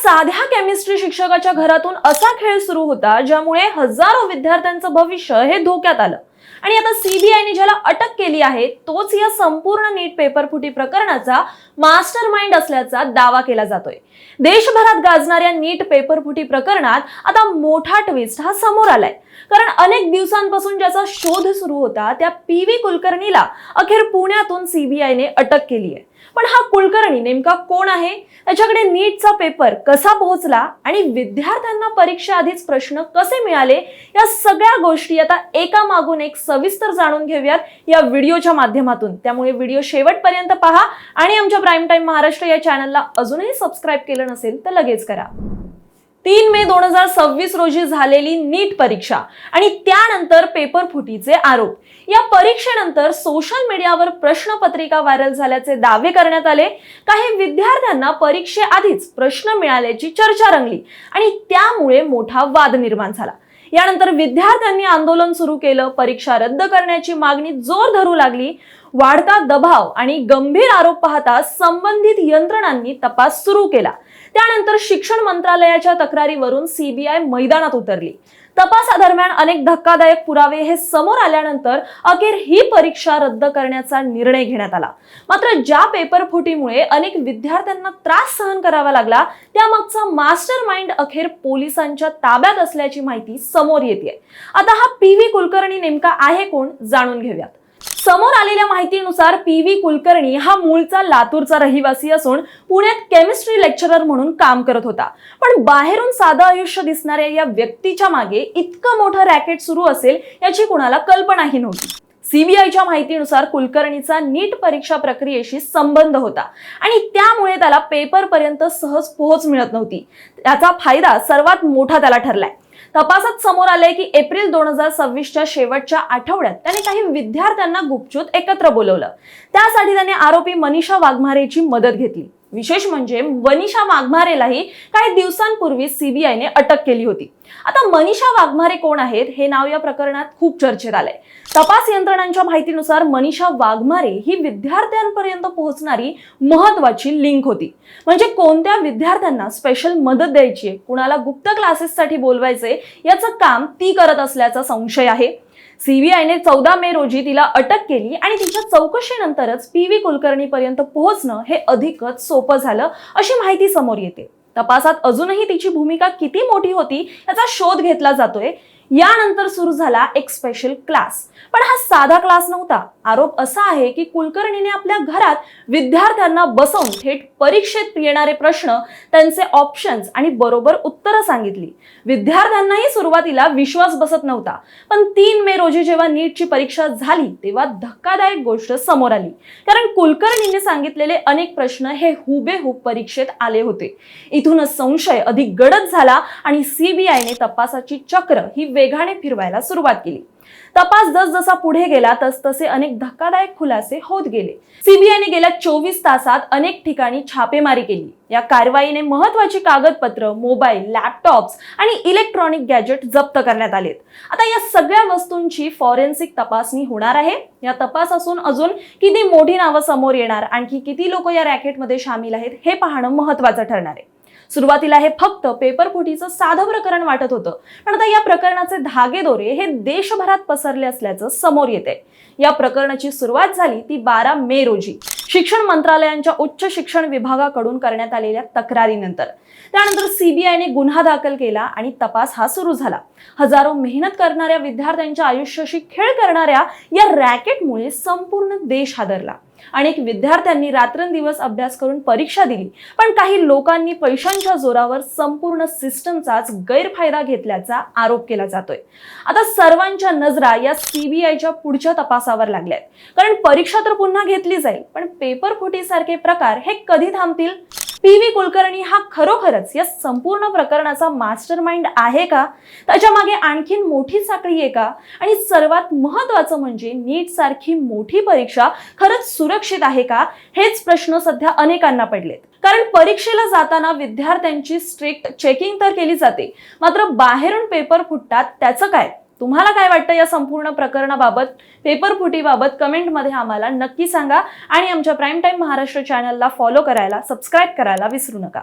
साध्या केमिस्ट्री शिक्षकाच्या घरातून असा खेळ सुरू होता ज्यामुळे हजारो विद्यार्थ्यांचं भविष्य हे धोक्यात आलं। आणि आता सीबीआयने ज्याला अटक केली आहे तोच या संपूर्ण नीट पेपर फुटी प्रकरणाचा मास्टरमाइंड असल्याचा दावा केला जातोय। देशभरात गाजणाऱ्या नीट पेपर फुटी प्रकरणात आता मोठा ट्विस्ट हा समोर आलाय, कारण अनेक दिवसांपासून ज्याचा शोध सुरू होता त्या पी.व्ही. कुलकर्णीला अखेर पुण्यातून सीबीआयने अटक केली आहे। पण हा कुलकर्णी नेमका कोण आहे, त्याच्याकडे नीटचा पेपर कसा पोहोचला आणि विद्यार्थ्यांना परीक्षेआधीच प्रश्न कसे मिळाले, या सगळ्या गोष्टी आता एका मागून एक सविस्तर जाणून घेऊयात या व्हिडिओच्या माध्यमातून। त्यामुळे व्हिडिओ शेवटपर्यंत पहा आणि आमच्या प्राईम टाइम महाराष्ट्र या चॅनलला अजूनही सबस्क्राइब केलं नसेल तर लगेच करा। 3 मे 2026 रोजी झालेली नीट परीक्षा आणि त्यानंतर पेपर फुटीचे आरोप। या परीक्षेनंतर सोशल मीडियावर प्रश्नपत्रिका व्हायरल झाल्याचे दावे करण्यात आले। काही विद्यार्थ्यांना परीक्षेआधीच प्रश्न मिळाल्याची चर्चा रंगली आणि त्यामुळे मोठा वाद निर्माण झाला। यानंतर विद्यार्थ्यांनी आंदोलन सुरू केलं, परीक्षा रद्द करण्याची मागणी जोर धरू लागली। वाढता दबाव आणि गंभीर आरोप पाहता संबंधित यंत्रणांनी तपास सुरू केला। त्यानंतर शिक्षण मंत्रालयाच्या तक्रारीवरून सीबीआय मैदानात उतरली। तपासादरम्यान अनेक धक्कादायक पुरावे हे समोर आल्यानंतर अखेर ही परीक्षा रद्द करण्याचा निर्णय घेण्यात आला। मात्र ज्या पेपर फुटीमुळे अनेक विद्यार्थ्यांना त्रास सहन करावा लागला त्यामागचा मास्टरमाइंड अखेर पोलिसांच्या ताब्यात असल्याची माहिती समोर येते। आता हा पी.व्ही. कुलकर्णी नेमका आहे कोण, जाणून घेऊयात। समोर आलेल्या माहितीनुसार पी.व्ही. कुलकर्णी हा मूळचा लातूरचा रहिवासी असून पुण्यात केमिस्ट्री लेक्चरर म्हणून काम करत होता। पण बाहेरून साधं आयुष्य दिसणाऱ्या या व्यक्तीच्या मागे इतकं मोठं रॅकेट सुरू असेल याची कुणाला कल्पनाही नव्हती। सीबीआयच्या माहितीनुसार कुलकर्णीचा नीट परीक्षा प्रक्रियेशी संबंध होता आणि त्यामुळे त्याला पेपर पर्यंत सहज पोहोच मिळत नव्हती। त्याचा फायदा सर्वात मोठा त्याला ठरलाय। तपासात समोर आले की एप्रिल 2026च्या शेवटच्या आठवड्यात त्याने काही विद्यार्थ्यांना गुपचूप एकत्र बोलवलं। त्यासाठी त्याने आरोपी मनीषा वाघमारेची मदत घेतली। विशेष म्हणजे मनीषा वाघमारेलाही काही दिवसांपूर्वी सीबीआयने अटक केली होती। आता मनीषा वाघमारे कोण आहेत हे नाव या प्रकरणात खूप चर्चेत आलंय। तपास यंत्रणांच्या माहितीनुसार मनीषा वाघमारे ही विद्यार्थ्यांपर्यंत पोहोचणारी महत्त्वाची लिंक होती। म्हणजे कोणत्या विद्यार्थ्यांना स्पेशल मदत द्यायची, कुणाला गुप्त क्लासेससाठी बोलवायचे याचं काम ती करत असल्याचा संशय आहे। सीबीआयने 14 मे रोजी तिला अटक केली आणि तिच्या चौकशीनंतरच पी.व्ही. कुलकर्णी पर्यंत पोहोचणं हे अधिकच सोपं झालं अशी माहिती समोर येते। तपासात अजूनही तिची भूमिका किती मोठी होती याचा शोध घेतला जातोय। यानंतर सुरू झाला एक स्पेशल क्लास, पण हा साधा क्लास नव्हता। आरोप असा आहे की कुलकर्णीने आपल्या घरात विद्यार्थ्यांना बसवून थेट परीक्षेत येणारे प्रश्न, त्यांचे ऑप्शन्स आणि बरोबर उत्तरं सांगितली। विद्यार्थ्यांनाही सुरुवातीला विश्वास बसत नव्हता, पण 3 मे रोजी जेव्हा नीटची परीक्षा झाली तेव्हा धक्कादायक गोष्ट समोर आली, कारण कुलकर्णीने सांगितलेले अनेक प्रश्न हे हुबेहूब परीक्षेत आले होते। इथूनच संशय अधिक गडद झाला आणि सीबीआयने तपासाची चक्र ही वेगाने फिरवायला सुरुवात केली। तपास जसजसा पुढे गेला तसतसे अनेक धक्कादायक खुलासे होत गेले। सीबीआयने गेल्या 24 तासात अनेक ठिकाणी छापेमारी केली। या कारवाईने महत्त्वाची कागदपत्र, मोबाईल, लॅपटॉप्स आणि इलेक्ट्रॉनिक गॅजेट जप्त करण्यात आलेत। आता या सगळ्या वस्तूंची फॉरेन्सिक तपासणी होणार आहे। या तपासातून अजून किती मोठी नावं समोर येणार, आणखी किती लोक या रॅकेटमध्ये सामील आहेत हे पाहणं महत्त्वाचं ठरणार आहे। सुरुवातीला हे फक्त पेपर फुटीचं साधं प्रकरण वाटत होतं, पण आता या प्रकरणाचे धागेदोरे हे देशभरात पसरले असल्याचं समोर येते। या प्रकरणाची सुरुवात झाली ती 12 मे रोजी शिक्षण मंत्रालयाच्या उच्च शिक्षण विभागाकडून करण्यात आलेल्या तक्रारीनंतर। त्यानंतर सीबीआयने गुन्हा दाखल केला आणि तपास हा सुरू झाला। हजारो मेहनत करणाऱ्या विद्यार्थ्यांच्या आयुष्याशी खेळ करणाऱ्या या रॅकेटमुळे संपूर्ण देश हादरला। अनेक विद्यार्थ्यांनी रात्रंदिवस अभ्यास करून परीक्षा दिली, पण काही लोकांनी पैशांच्या जोरावर संपूर्ण सिस्टमचाच गैरफायदा घेतल्याचा आरोप केला जातोय। आता सर्वांच्या नजरा या सीबीआयच्या पुढच्या तपासावर लागल्यात, कारण परीक्षा तर पुन्हा घेतली जाईल, पण पेपर फुटीसारखे प्रकार हे कधी थांबतील? पी.व्ही. कुलकर्णी हा खरोखरच या संपूर्ण प्रकरणाचा मास्टरमाइंड आहे का? त्याच्या मागे आणखीन मोठी साखळी आहे का? आणि सर्वात महत्त्वाचं म्हणजे नीट सारखी मोठी परीक्षा खरंच सुरक्षित आहे का? हेच प्रश्न सध्या अनेकांना पडलेत। कारण परीक्षेला जाताना विद्यार्थ्यांची स्ट्रिक्ट चेकिंग तर केली जाते, मात्र बाहेरून पेपर फुटतात त्याचं काय? तुम्हाला काय वाटतं या संपूर्ण प्रकरणाबाबत? पेपर फुटीबाबत कमेंटमध्ये आम्हाला नक्की सांगा आणि आमच्या प्राईम टाइम महाराष्ट्र चॅनलला फॉलो करायला, सबस्क्राइब करायला विसरू नका।